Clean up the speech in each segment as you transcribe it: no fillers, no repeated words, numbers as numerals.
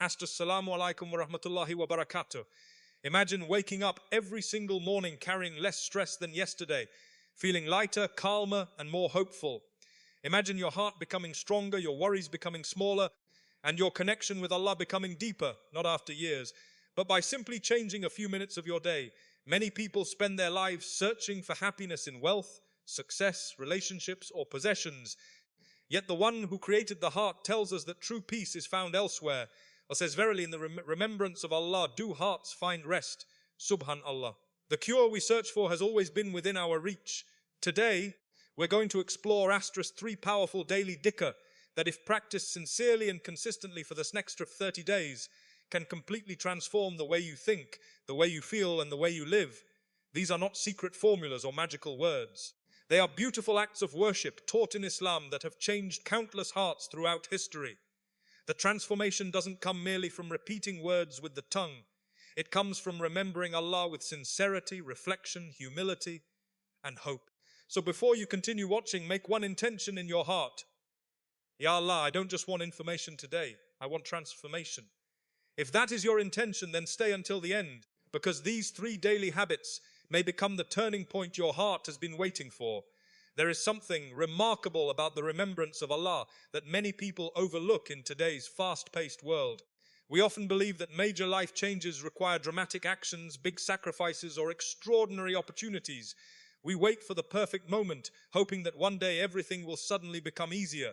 Assalamu alaikum wa rahmatullahi wa barakatuh. Imagine waking up every single morning carrying less stress than yesterday, feeling lighter, calmer, and more hopeful. Imagine your heart becoming stronger, your worries becoming smaller, and your connection with Allah becoming deeper, not after years, but by simply changing a few minutes of your day. Many people spend their lives searching for happiness in wealth, success, relationships, or possessions. Yet the one who created the heart tells us that true peace is found elsewhere, or says, verily, in the remembrance of Allah do hearts find rest. Subhanallah. The cure we search for has always been within our reach. Today, we're going to explore Astra's 3 powerful daily dhikr that, if practiced sincerely and consistently for this next 30 days, can completely transform the way you think, the way you feel, and the way you live. These are not secret formulas or magical words. They are beautiful acts of worship taught in Islam that have changed countless hearts throughout history. The transformation doesn't come merely from repeating words with the tongue. It comes from remembering Allah with sincerity, reflection, humility, and hope. So before you continue watching, make one intention in your heart. Ya Allah, I don't just want information today, I want transformation. If that is your intention, then stay until the end, because these 3 daily habits may become the turning point your heart has been waiting for. There is something remarkable about the remembrance of Allah that many people overlook in today's fast-paced world. We often believe that major life changes require dramatic actions, big sacrifices, or extraordinary opportunities. We wait for the perfect moment, hoping that one day everything will suddenly become easier.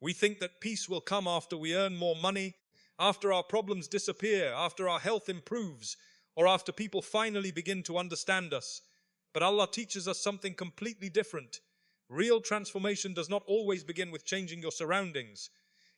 We think that peace will come after we earn more money, after our problems disappear, after our health improves, or after people finally begin to understand us. But Allah teaches us something completely different. Real transformation does not always begin with changing your surroundings.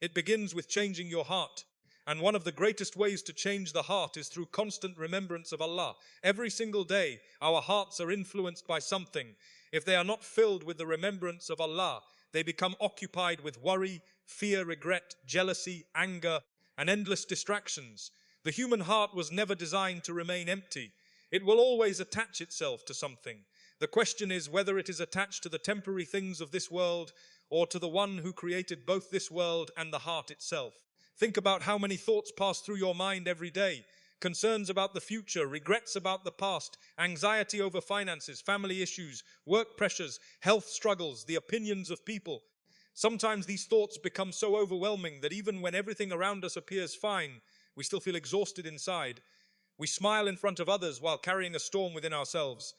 It begins with changing your heart. And one of the greatest ways to change the heart is through constant remembrance of Allah. Every single day, our hearts are influenced by something. If they are not filled with the remembrance of Allah, they become occupied with worry, fear, regret, jealousy, anger, and endless distractions. The human heart was never designed to remain empty. It will always attach itself to something. The question is whether it is attached to the temporary things of this world or to the one who created both this world and the heart itself. Think about how many thoughts pass through your mind every day. Concerns about the future, regrets about the past, anxiety over finances, family issues, work pressures, health struggles, the opinions of people. Sometimes these thoughts become so overwhelming that even when everything around us appears fine, we still feel exhausted inside. We smile in front of others while carrying a storm within ourselves.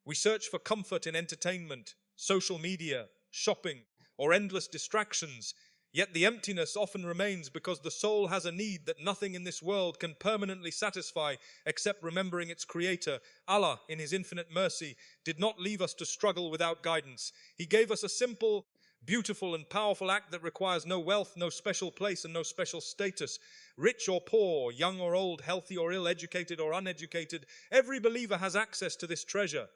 We search for comfort in entertainment, social media, shopping, or endless distractions. Yet the emptiness often remains because the soul has a need that nothing in this world can permanently satisfy except remembering its creator. Allah, in His infinite mercy, did not leave us to struggle without guidance. He gave us a simple, beautiful, and powerful act that requires no wealth, no special place, and no special status. Rich or poor, young or old, healthy or ill, educated or uneducated, every believer has access to this treasure.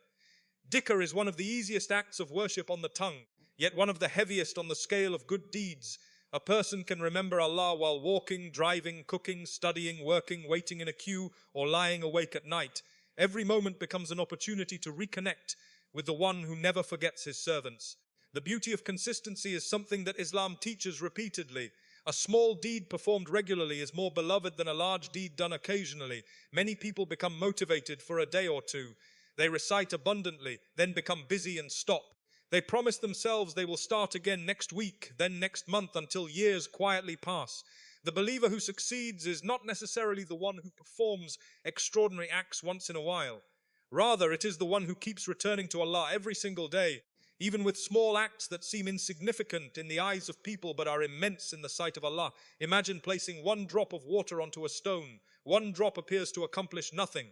Dhikr is one of the easiest acts of worship on the tongue, yet one of the heaviest on the scale of good deeds. A person can remember Allah while walking, driving, cooking, studying, working, waiting in a queue, or lying awake at night. Every moment becomes an opportunity to reconnect with the one who never forgets his servants. The beauty of consistency is something that Islam teaches repeatedly. A small deed performed regularly is more beloved than a large deed done occasionally. Many people become motivated for a day or two. They recite abundantly, then become busy and stop. They promise themselves they will start again next week, then next month, until years quietly pass. The believer who succeeds is not necessarily the one who performs extraordinary acts once in a while. Rather, it is the one who keeps returning to Allah every single day, even with small acts that seem insignificant in the eyes of people but are immense in the sight of Allah. Imagine placing 1 drop of water onto a stone. 1 drop appears to accomplish nothing.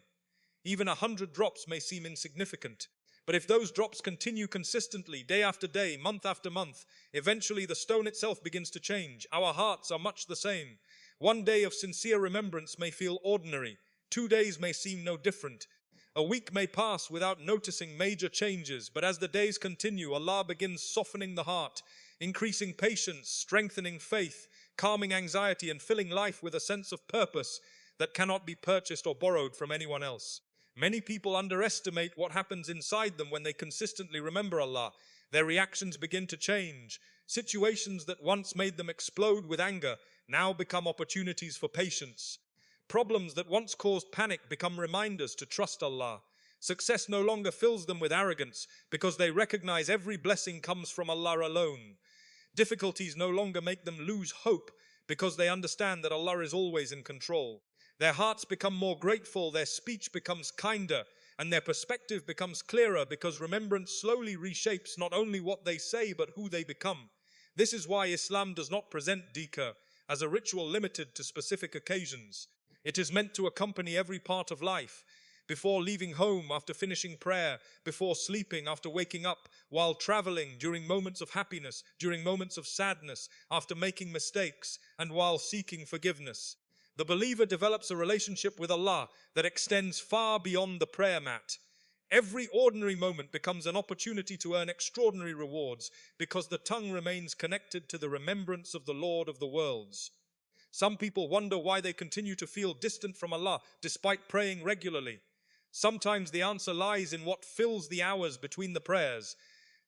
Even 100 drops may seem insignificant. But if those drops continue consistently, day after day, month after month, eventually the stone itself begins to change. Our hearts are much the same. 1 day of sincere remembrance may feel ordinary. 2 days may seem no different. A week may pass without noticing major changes, but as the days continue, Allah begins softening the heart, increasing patience, strengthening faith, calming anxiety, and filling life with a sense of purpose that cannot be purchased or borrowed from anyone else. Many people underestimate what happens inside them when they consistently remember Allah. Their reactions begin to change. Situations that once made them explode with anger now become opportunities for patience. Problems that once caused panic become reminders to trust Allah. Success no longer fills them with arrogance because they recognize every blessing comes from Allah alone. Difficulties no longer make them lose hope because they understand that Allah is always in control. Their hearts become more grateful, their speech becomes kinder, and their perspective becomes clearer because remembrance slowly reshapes not only what they say but who they become. This is why Islam does not present dhikr as a ritual limited to specific occasions. It is meant to accompany every part of life. Before leaving home, after finishing prayer, before sleeping, after waking up, while traveling, during moments of happiness, during moments of sadness, after making mistakes, and while seeking forgiveness. The believer develops a relationship with Allah that extends far beyond the prayer mat. Every ordinary moment becomes an opportunity to earn extraordinary rewards because the tongue remains connected to the remembrance of the Lord of the worlds. Some people wonder why they continue to feel distant from Allah despite praying regularly. Sometimes the answer lies in what fills the hours between the prayers.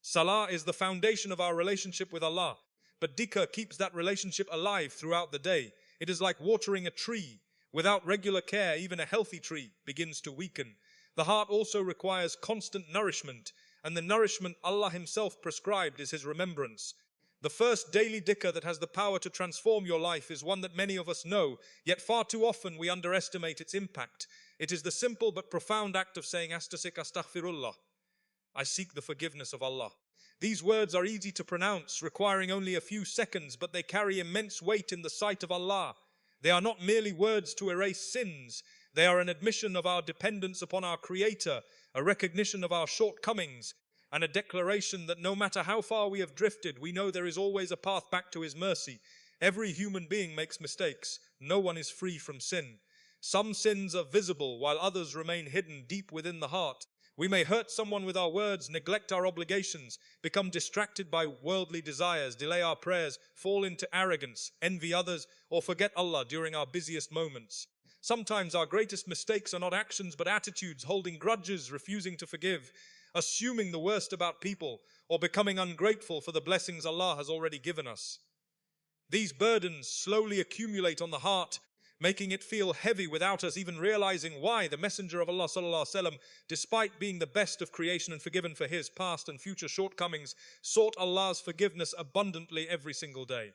Salah is the foundation of our relationship with Allah, but dhikr keeps that relationship alive throughout the day. It is like watering a tree. Without regular care, even a healthy tree begins to weaken. The heart also requires constant nourishment, and the nourishment Allah Himself prescribed is His remembrance. The first daily dhikr that has the power to transform your life is one that many of us know, yet far too often we underestimate its impact. It is the simple but profound act of saying Astaghfirullah. I seek the forgiveness of Allah. These words are easy to pronounce, requiring only a few seconds, but they carry immense weight in the sight of Allah. They are not merely words to erase sins. They are an admission of our dependence upon our Creator, a recognition of our shortcomings, and a declaration that no matter how far we have drifted, we know there is always a path back to His mercy. Every human being makes mistakes. No one is free from sin. Some sins are visible, while others remain hidden deep within the heart. We may hurt someone with our words, neglect our obligations, become distracted by worldly desires, delay our prayers, fall into arrogance, envy others, or forget Allah during our busiest moments. Sometimes our greatest mistakes are not actions but attitudes, holding grudges, refusing to forgive, assuming the worst about people, or becoming ungrateful for the blessings Allah has already given us. These burdens slowly accumulate on the heart, making it feel heavy without us even realizing why. The Messenger of Allah ﷺ, despite being the best of creation and forgiven for his past and future shortcomings, sought Allah's forgiveness abundantly every single day.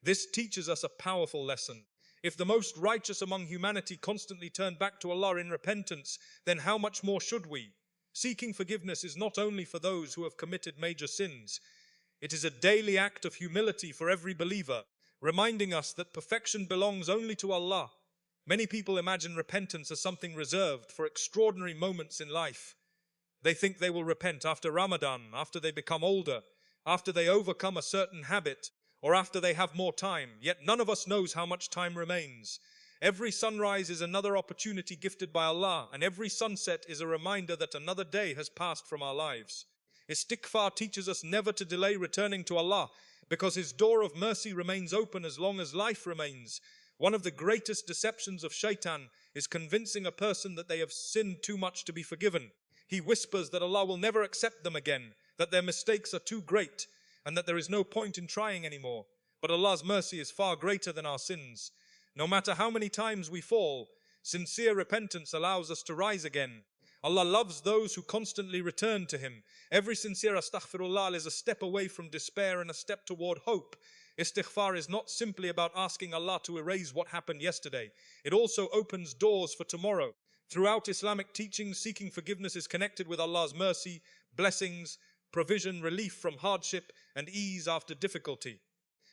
This teaches us a powerful lesson. If the most righteous among humanity constantly turn back to Allah in repentance, then how much more should we? Seeking forgiveness is not only for those who have committed major sins. It is a daily act of humility for every believer, reminding us that perfection belongs only to Allah. Many people imagine repentance as something reserved for extraordinary moments in life. They think they will repent after Ramadan, after they become older, after they overcome a certain habit, or after they have more time. Yet none of us knows how much time remains. Every sunrise is another opportunity gifted by Allah, and every sunset is a reminder that another day has passed from our lives. Istighfar teaches us never to delay returning to Allah, because His door of mercy remains open as long as life remains. One of the greatest deceptions of shaitan is convincing a person that they have sinned too much to be forgiven. He whispers that Allah will never accept them again, that their mistakes are too great, and that there is no point in trying anymore. But Allah's mercy is far greater than our sins. No matter how many times we fall, sincere repentance allows us to rise again. Allah loves those who constantly return to Him. Every sincere Astaghfirullah is a step away from despair and a step toward hope. Istighfar is not simply about asking Allah to erase what happened yesterday. It also opens doors for tomorrow. Throughout Islamic teachings, seeking forgiveness is connected with Allah's mercy, blessings, provision, relief from hardship, and ease after difficulty.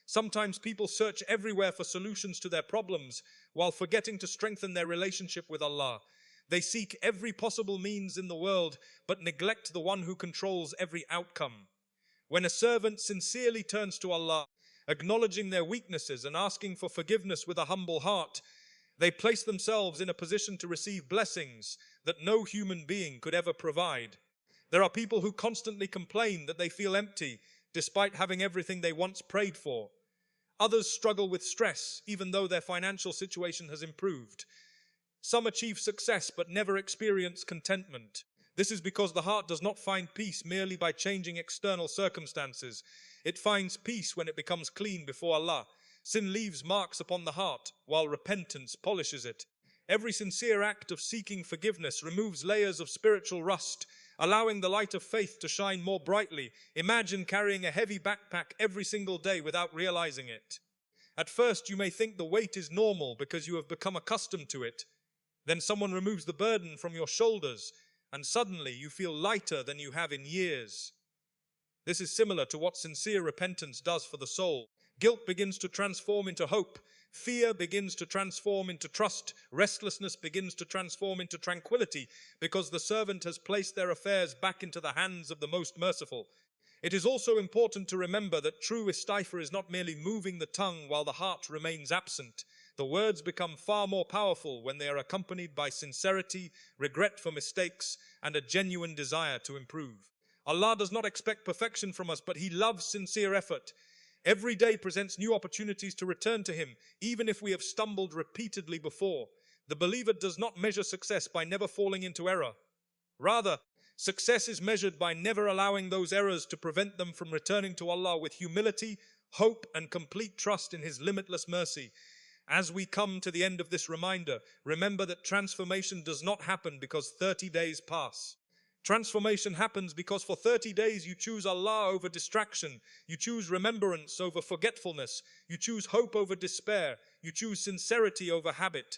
Sometimes people search everywhere for solutions to their problems while forgetting to strengthen their relationship with Allah. They seek every possible means in the world, but neglect the one who controls every outcome. When a servant sincerely turns to Allah, acknowledging their weaknesses and asking for forgiveness with a humble heart, they place themselves in a position to receive blessings that no human being could ever provide. There are people who constantly complain that they feel empty, despite having everything they once prayed for. Others struggle with stress, even though their financial situation has improved. Some achieve success but never experience contentment. This is because the heart does not find peace merely by changing external circumstances. It finds peace when it becomes clean before Allah. Sin leaves marks upon the heart, while repentance polishes it. Every sincere act of seeking forgiveness removes layers of spiritual rust, allowing the light of faith to shine more brightly. Imagine carrying a heavy backpack every single day without realizing it. At first, you may think the weight is normal because you have become accustomed to it. Then someone removes the burden from your shoulders, and suddenly you feel lighter than you have in years. This is similar to what sincere repentance does for the soul. Guilt begins to transform into hope. Fear begins to transform into trust. Restlessness begins to transform into tranquility, because the servant has placed their affairs back into the hands of the most merciful. It is also important to remember that true istighfar is not merely moving the tongue while the heart remains absent. The words become far more powerful when they are accompanied by sincerity, regret for mistakes, and a genuine desire to improve. Allah does not expect perfection from us, but He loves sincere effort. Every day presents new opportunities to return to Him, even if we have stumbled repeatedly before. The believer does not measure success by never falling into error. Rather, success is measured by never allowing those errors to prevent them from returning to Allah with humility, hope, and complete trust in His limitless mercy. As we come to the end of this reminder, remember that transformation does not happen because 30 days pass. Transformation happens because for 30 days you choose Allah over distraction, you choose remembrance over forgetfulness, you choose hope over despair, you choose sincerity over habit.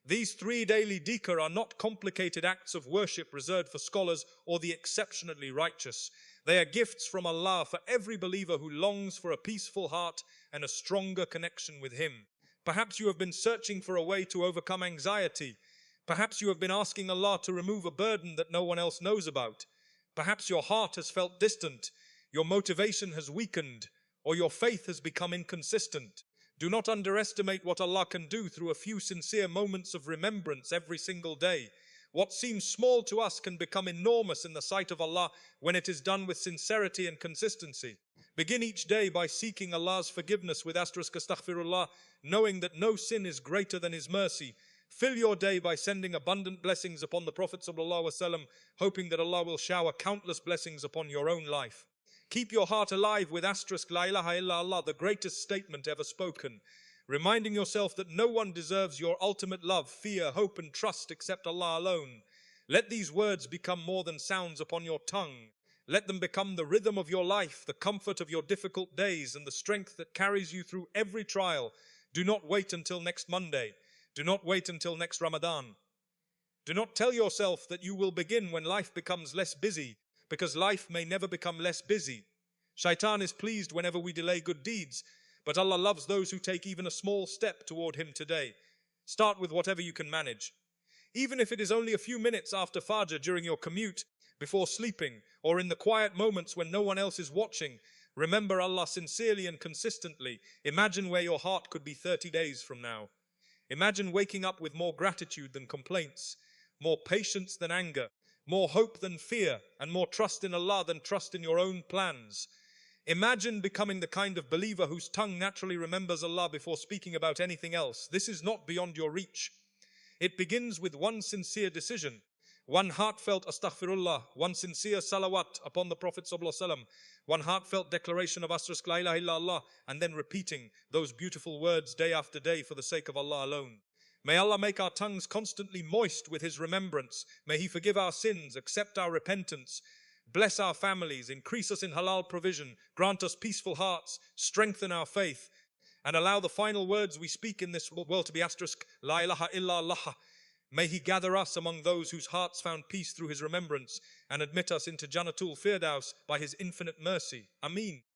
These 3 daily dhikr are not complicated acts of worship reserved for scholars or the exceptionally righteous. They are gifts from Allah for every believer who longs for a peaceful heart and a stronger connection with Him. Perhaps you have been searching for a way to overcome anxiety. Perhaps you have been asking Allah to remove a burden that no one else knows about. Perhaps your heart has felt distant, your motivation has weakened, or your faith has become inconsistent. Do not underestimate what Allah can do through a few sincere moments of remembrance every single day. What seems small to us can become enormous in the sight of Allah when it is done with sincerity and consistency. Begin each day by seeking Allah's forgiveness with Astaghfirullah, knowing that no sin is greater than His mercy. Fill your day by sending abundant blessings upon the Prophet ﷺ, hoping that Allah will shower countless blessings upon your own life. Keep your heart alive with La ilaha illallah, the greatest statement ever spoken, reminding yourself that no one deserves your ultimate love, fear, hope, and trust except Allah alone. Let these words become more than sounds upon your tongue. Let them become the rhythm of your life, the comfort of your difficult days, and the strength that carries you through every trial. Do not wait until next Monday. Do not wait until next Ramadan. Do not tell yourself that you will begin when life becomes less busy, because life may never become less busy. Shaitan is pleased whenever we delay good deeds, but Allah loves those who take even a small step toward Him today. Start with whatever you can manage. Even if it is only a few minutes after Fajr during your commute, before sleeping, or in the quiet moments when no one else is watching, remember Allah sincerely and consistently. Imagine where your heart could be 30 days from now. Imagine waking up with more gratitude than complaints, more patience than anger, more hope than fear, and more trust in Allah than trust in your own plans. Imagine becoming the kind of believer whose tongue naturally remembers Allah before speaking about anything else. This is not beyond your reach. It begins with one sincere decision, one heartfelt Astaghfirullah, one sincere Salawat upon the Prophet ﷺ, one heartfelt declaration of La ilaha illallah, and then repeating those beautiful words day after day for the sake of Allah alone. May Allah make our tongues constantly moist with His remembrance. May He forgive our sins, accept our repentance, bless our families, increase us in halal provision, grant us peaceful hearts, strengthen our faith, and allow the final words we speak in this world to be La ilaha illallah. May He gather us among those whose hearts found peace through His remembrance and admit us into Jannatul Firdaus by His infinite mercy. Ameen.